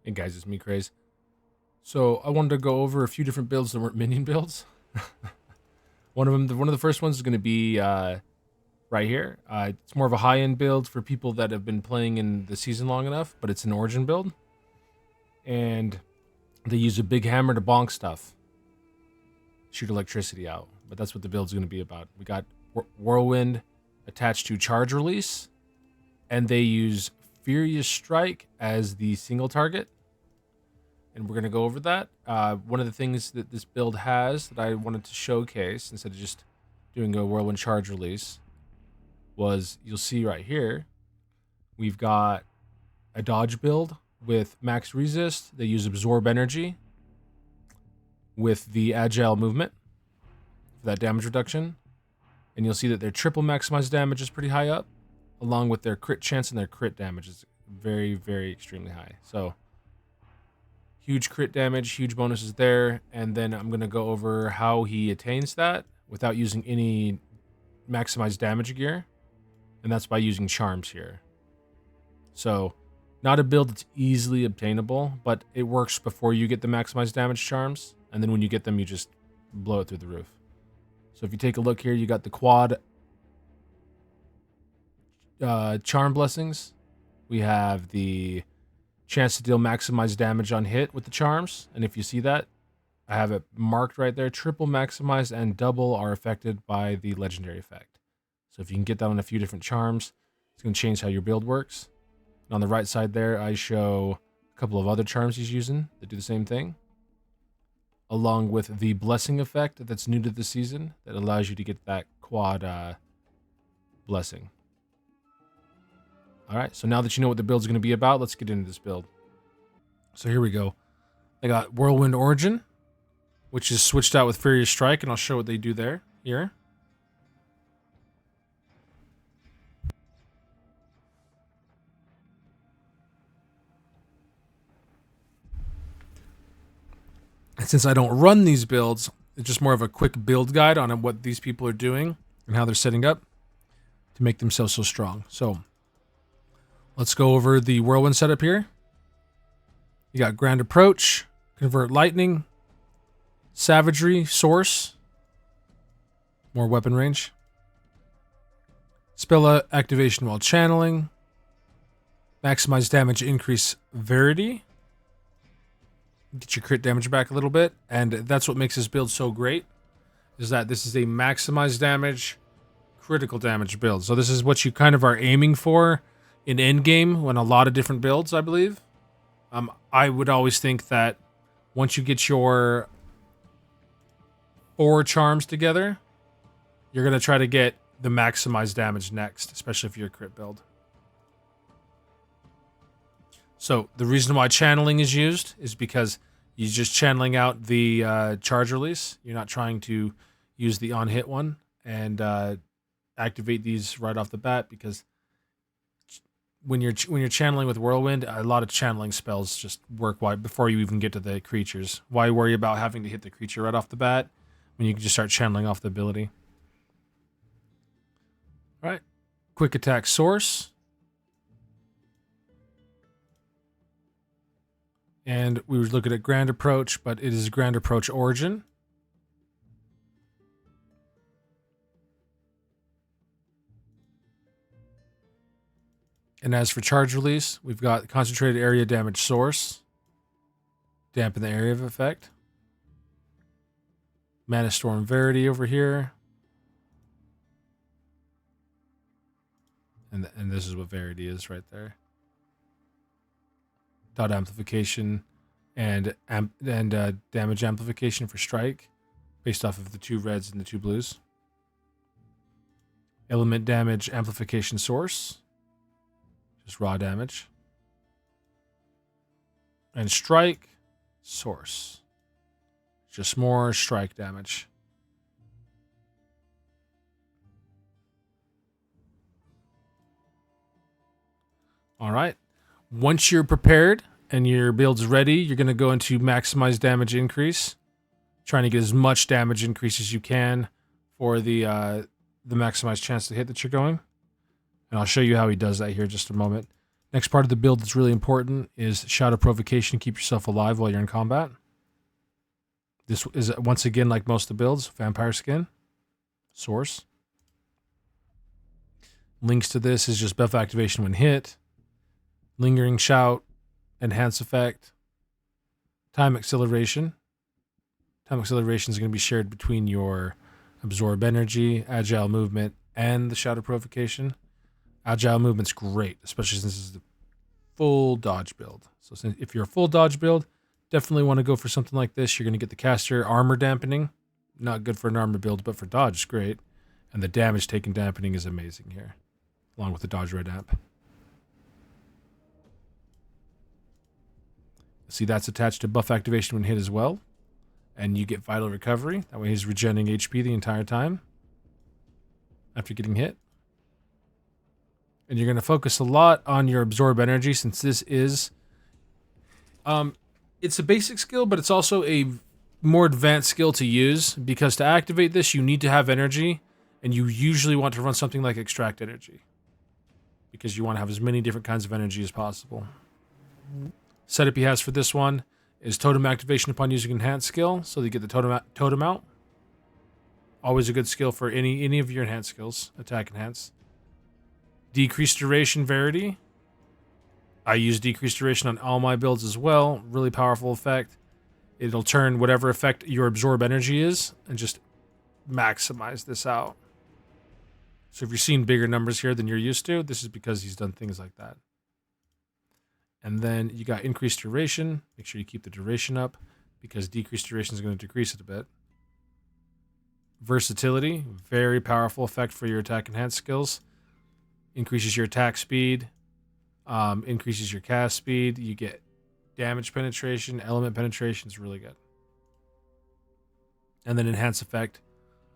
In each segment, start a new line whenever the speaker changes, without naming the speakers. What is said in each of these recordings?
Hey guys, it's me, Craze. So I wanted to go over a few different builds that weren't minion builds. One of the first ones is going to be right here. It's more of a high-end build for people that have been playing in the season long enough, but it's an origin build, and they use a big hammer to bonk stuff, shoot electricity out. But that's what the build's going to be about. We got Whirlwind attached to charge release, and they use Furious Strike as the single target. And we're going to go over that. One of the things that this build has that I wanted to showcase instead of just doing a Whirlwind charge release was, you'll see right here, we've got a dodge build with max resist. They use absorb energy with the agile movement for that damage reduction. And you'll see that their triple maximized damage is pretty high up, along with their crit chance, and their crit damage is very, very extremely high. So huge crit damage, huge bonuses there. And then I'm going to go over how he attains that without using any maximized damage gear. And that's by using charms here. So not a build that's easily obtainable, but it works before you get the maximized damage charms. And then when you get them, you just blow it through the roof. So if you take a look here, you got the quad charm blessings. We have the chance to deal maximized damage on hit with the charms. And if you see that, I have it marked right there. Triple maximized and double are affected by the legendary effect. So if you can get that on a few different charms, it's going to change how your build works. And on the right side there, I show a couple of other charms he's using that do the same thing, along with the blessing effect that's new to the season that allows you to get that quad blessing. All right, so now that you know what the build's going to be about, let's get into this build. So here we go. I got Whirlwind Origin, which is switched out with Furious Strike, and I'll show what they do there. Here. And since I don't run these builds, it's just more of a quick build guide on what these people are doing and how they're setting up to make themselves so strong. So let's go over the Whirlwind setup here. You got Grand Approach, Convert Lightning, Savagery, Source, more weapon range, Spell activation while channeling, maximize damage, increase Verity, get your crit damage back a little bit, and that's what makes this build so great, is that this is a maximized damage, critical damage build. So this is what you kind of are aiming for in endgame when a lot of different builds, I believe. I would always think that once you get your 4 charms together, you're going to try to get the maximized damage next, especially if you're a crit build. So the reason why channeling is used is because you're just channeling out the charge release. You're not trying to use the on-hit one and activate these right off the bat, because when you're channeling with Whirlwind, a lot of channeling spells just work before you even get to the creatures. Why worry about having to hit the creature right off the bat when you can just start channeling off the ability? All right, quick attack Source. And we were looking at Grand Approach, but it is Grand Approach Origin. And as for charge release, we've got concentrated area damage Source, dampen the area of effect, Mana Storm Verity over here, and this is what Verity is right there. Dot amplification and damage amplification for strike, based off of the 2 reds and the 2 blues. Element damage amplification Source, just raw damage. And strike Source, just more strike damage. All right. Once you're prepared and your build's ready, you're going to go into maximize damage increase, trying to get as much damage increase as you can for the maximized chance to hit that you're going. And I'll show you how he does that here in just a moment. Next part of the build that's really important is Shadow Provocation. Keep yourself alive while you're in combat. This is, once again, like most of the builds, Vampire Skin. Source. Links to this is just buff activation when hit. Lingering Shout. Enhance Effect. Time Acceleration. Time Acceleration is going to be shared between your Absorb Energy, Agile Movement, and the Shadow Provocation. Agile Movement's great, especially since this is the full dodge build. So if you're a full dodge build, definitely want to go for something like this. You're going to get the caster armor dampening. Not good for an armor build, but for dodge, it's great. And the damage taken dampening is amazing here, along with the dodge red amp. See, that's attached to buff activation when hit as well. And you get vital recovery. That way he's regenerating HP the entire time after getting hit. And you're going to focus a lot on your absorb energy, since this is it's a basic skill, but it's also a more advanced skill to use, because to activate this you need to have energy, and you usually want to run something like extract energy, because you want to have as many different kinds of energy as possible. Setup he has for this one is totem activation upon using enhanced skill, so that you get the totem out. Always a good skill for any of your enhanced skills. Attack enhance. Decreased duration Verity. I use decreased duration on all my builds as well. Really powerful effect. It'll turn whatever effect your absorb energy is and just maximize this out. So if you're seeing bigger numbers here than you're used to, this is because he's done things like that. And then you got increased duration. Make sure you keep the duration up, because decreased duration is going to decrease it a bit. Versatility, very powerful effect for your attack enhanced skills. Increases your attack speed, increases your cast speed. You get damage penetration, element penetration is really good. And then enhance effect,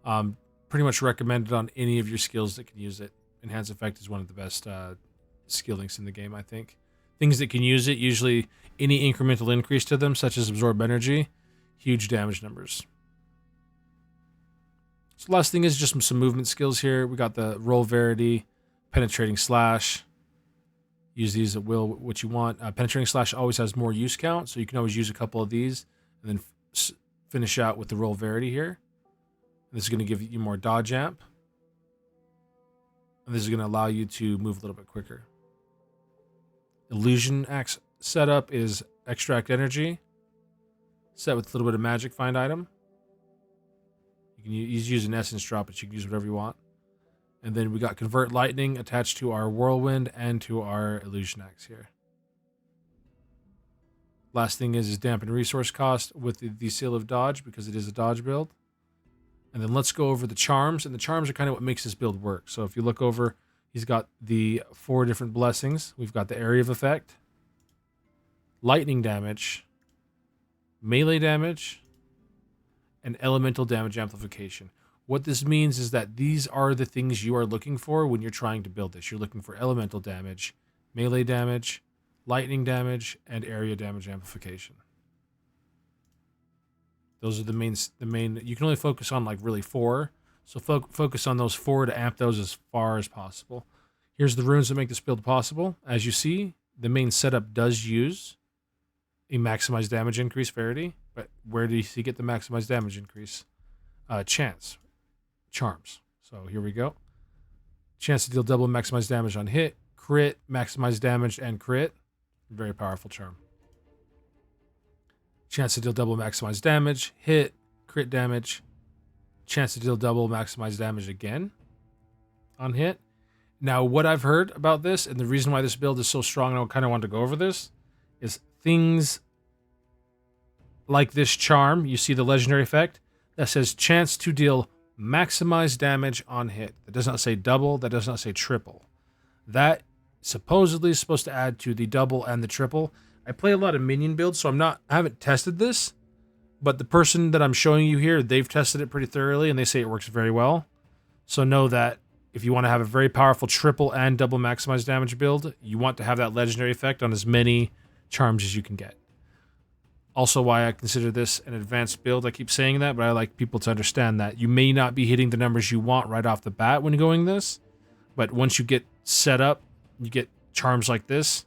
pretty much recommended on any of your skills that can use it. Enhance effect is one of the best skill links in the game, I think. Things that can use it, usually any incremental increase to them, such as absorb energy, huge damage numbers. So last thing is just some movement skills here. We got the roll Verity, penetrating slash. Use these at will, what you want. Penetrating slash always has more use count, so you can always use a couple of these and then finish out with the roll Verity here. And this is going to give you more dodge amp. And this is going to allow you to move a little bit quicker. Illusion axe setup is extract energy. Set with a little bit of magic find item. You can use an essence drop, but you can use whatever you want. And then we got convert lightning attached to our whirlwind and to our illusion axe here. Last thing is dampen resource cost with the seal of dodge, because it is a dodge build. And then let's go over the charms, and the charms are kind of what makes this build work. So if you look over, he's got the 4 different blessings. We've got the area of effect, lightning damage, melee damage, and elemental damage amplification. What this means is that these are the things you are looking for when you're trying to build this. You're looking for elemental damage, melee damage, lightning damage, and area damage amplification. Those are the main. You can only focus on like really 4. So focus on those 4 to amp those as far as possible. Here's the runes that make this build possible. As you see, the main setup does use a maximized damage increase Verity. But where do you get the maximized damage increase? Charms. So here we go. Chance to deal double maximized damage on hit, crit, maximized damage, and crit. Very powerful charm. Chance to deal double maximized damage, hit, crit damage. Chance to deal double maximized damage again on hit. Now, what I've heard about this, and the reason why this build is so strong, and I kind of want to go over this, is things like this charm. You see the legendary effect that says chance to deal maximized damage on hit. That does not say double. That does not say triple. That supposedly is supposed to add to the double and the triple. I play a lot of minion builds, so I haven't tested this, but the person that I'm showing you here, they've tested it pretty thoroughly, and they say it works very well. So know that if you want to have a very powerful triple and double maximized damage build, you want to have that legendary effect on as many charms as you can get. Also why I consider this an advanced build. I keep saying that, but I like people to understand that you may not be hitting the numbers you want right off the bat when going this, but once you get set up, you get charms like this,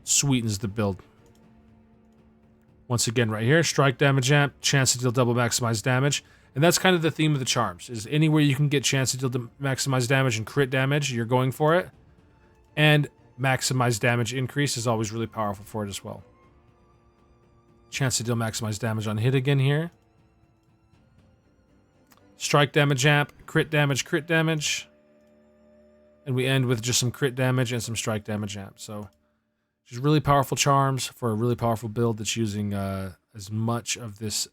sweetens the build. Once again, right here, strike damage amp, chance to deal double maximize damage. And that's kind of the theme of the charms, is anywhere you can get chance to deal maximize damage and crit damage, you're going for it. And maximize damage increase is always really powerful for it as well. Chance to deal maximize damage on hit again here. Strike damage amp, crit damage, crit damage. And we end with just some crit damage and some strike damage amp. So just really powerful charms for a really powerful build that's using as much of this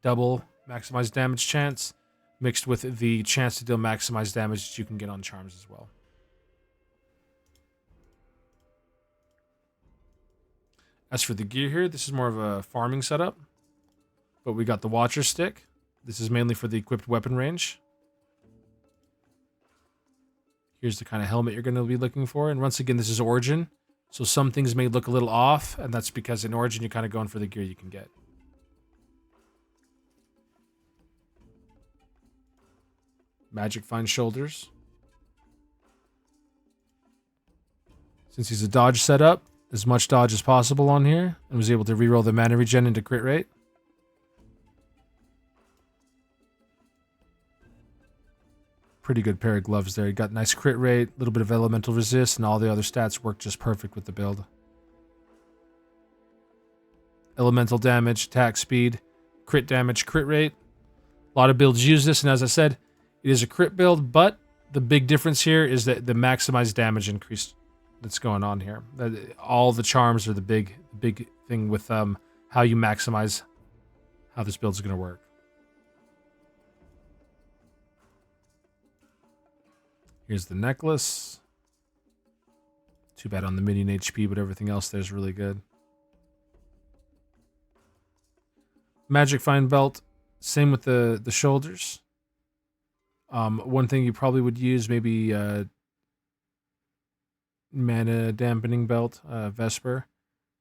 double maximized damage chance mixed with the chance to deal maximized damage that you can get on charms as well. As for the gear here, this is more of a farming setup. But we got the Watcher Stick. This is mainly for the equipped weapon range. Here's the kind of helmet you're going to be looking for. And once again, this is Origin. So some things may look a little off, and that's because in Origin, you're kind of going for the gear you can get. Magic Find Shoulders. Since he's a dodge setup, as much dodge as possible on here, and was able to reroll the mana regen into crit rate. Pretty good pair of gloves there. You got nice crit rate, a little bit of elemental resist, and all the other stats work just perfect with the build. Elemental damage, attack speed, crit damage, crit rate. A lot of builds use this, and as I said, it is a crit build, but the big difference here is that the maximized damage increase that's going on here. All the charms are the big thing with how you maximize how this build is going to work. Here's the necklace. Too bad on the minion HP, but everything else there's really good. Magic Find Belt. Same with the shoulders. One thing you probably would use, maybe mana dampening belt, Vesper.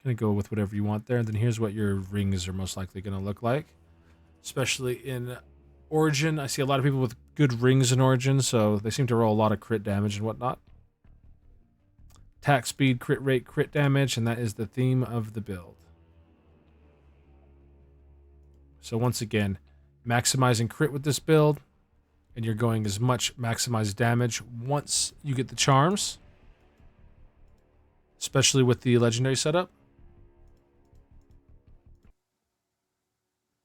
Gonna go with whatever you want there. And then here's what your rings are most likely gonna look like. Especially in Origin. I see a lot of people with good rings in Origin, so they seem to roll a lot of crit damage and whatnot. Attack speed, crit rate, crit damage, and that is the theme of the build. So once again, maximizing crit with this build, and you're going as much maximized damage once you get the charms, especially with the legendary setup.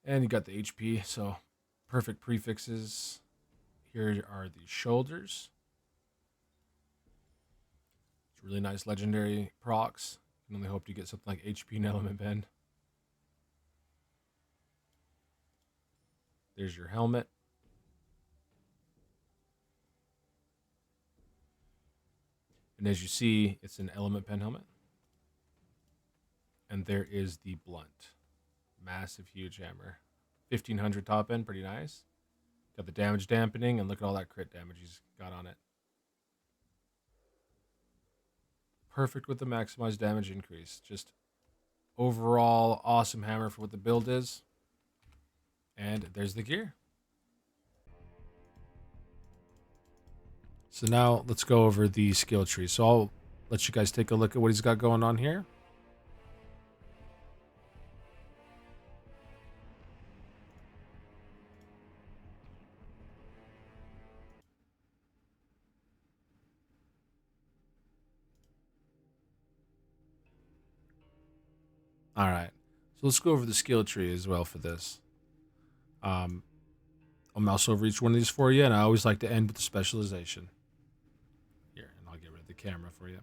And you got the HP, so perfect prefixes. Here are the shoulders. It's really nice legendary procs. You can only hope to get something like HP and Element Bend. There's your helmet. And as you see, it's an Element Pen helmet. And there is the blunt. Massive, huge hammer. 1500 top end, pretty nice. Got the damage dampening, and look at all that crit damage he's got on it. Perfect with the maximized damage increase. Just overall awesome hammer for what the build is. And there's the gear. So now let's go over the skill tree. So I'll let you guys take a look at what he's got going on here. All right. So let's go over the skill tree as well for this. I'll mouse over each one of these for you, and I always like to end with the specialization. Here, and I'll get rid of the camera for you.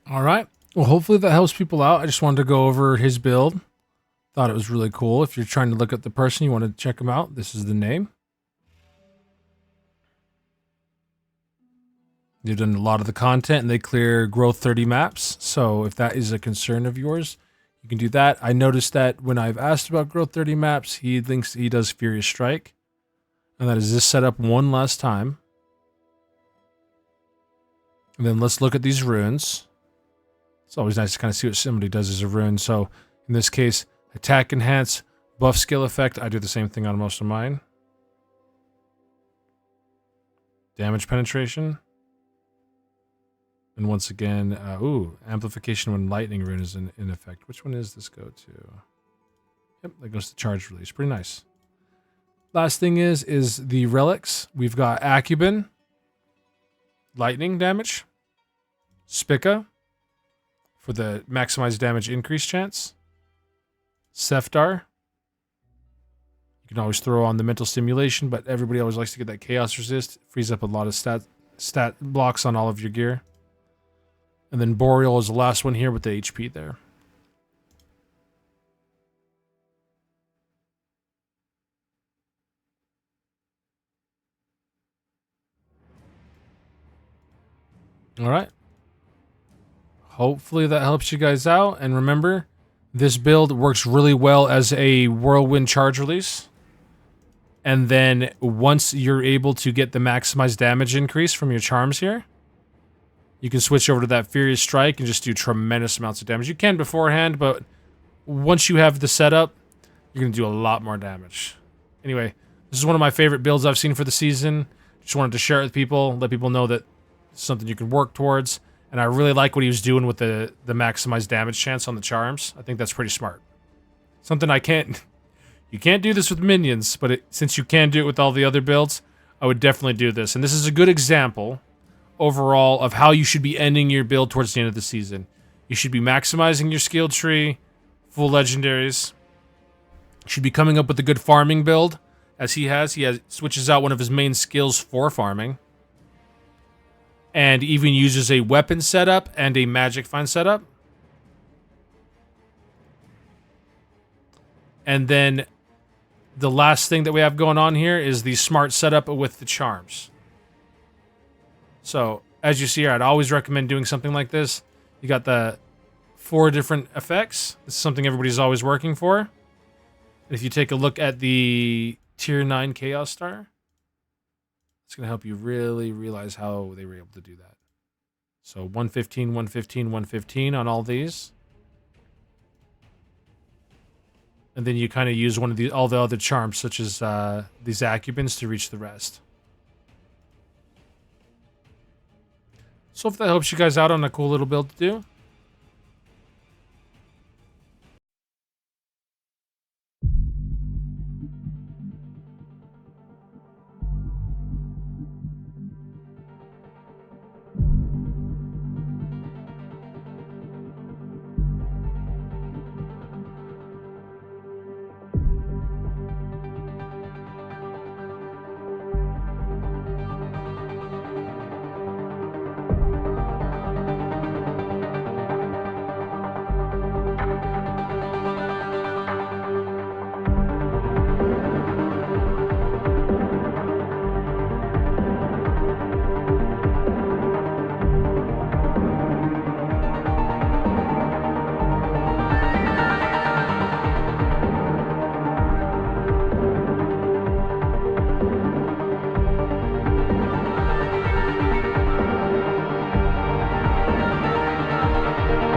All right. Well, hopefully that helps people out. I just wanted to go over his build. Thought it was really cool. If you're trying to look at the person, you want to check him out, this is the name. They've done a lot of the content and they clear growth 30 maps. So if that is a concern of yours, you can do that. I noticed that when I've asked about growth 30 maps, he thinks he does Furious Strike. And that is this setup one last time. And then let's look at these runes. It's always nice to kind of see what somebody does as a rune. So in this case, attack enhance, buff skill effect. I do the same thing on most of mine. Damage penetration. And once again, amplification when lightning rune is in effect. Which one does this go to? Yep, that goes to charge release. Pretty nice. Last thing is the relics. We've got Acubin, lightning damage, Spica for the maximized damage increase chance, Seftar. You can always throw on the mental stimulation, but everybody always likes to get that chaos resist. Frees up a lot of stat blocks on all of your gear. And then Boreal is the last one here with the HP there. All right. Hopefully that helps you guys out. And remember, this build works really well as a Whirlwind charge release. And then once you're able to get the maximized damage increase from your charms here, you can switch over to that Furious Strike and just do tremendous amounts of damage. You can beforehand, but once you have the setup, you're going to do a lot more damage. Anyway, this is one of my favorite builds I've seen for the season. Just wanted to share it with people, let people know that it's something you can work towards. And I really like what he was doing with the maximized damage chance on the charms. I think that's pretty smart. Something I can't... You can't do this with minions, but since you can do it with all the other builds, I would definitely do this. And this is a good example overall of how you should be ending your build towards the end of the season. You should be maximizing your skill tree, full legendaries. You should be coming up with a good farming build, as he has. He switches out one of his main skills for farming. And even uses a weapon setup and a magic find setup. And then the last thing that we have going on here is the smart setup with the charms. So, as you see here, I'd always recommend doing something like this. You got the 4 different effects. This is something everybody's always working for. And if you take a look at the Tier 9 Chaos Star, it's going to help you really realize how they were able to do that. So, 115, 115, 115 on all these. And then you kind of use one of all the other charms, such as these Acubins, to reach the rest. So if that helps you guys out on a cool little build to do,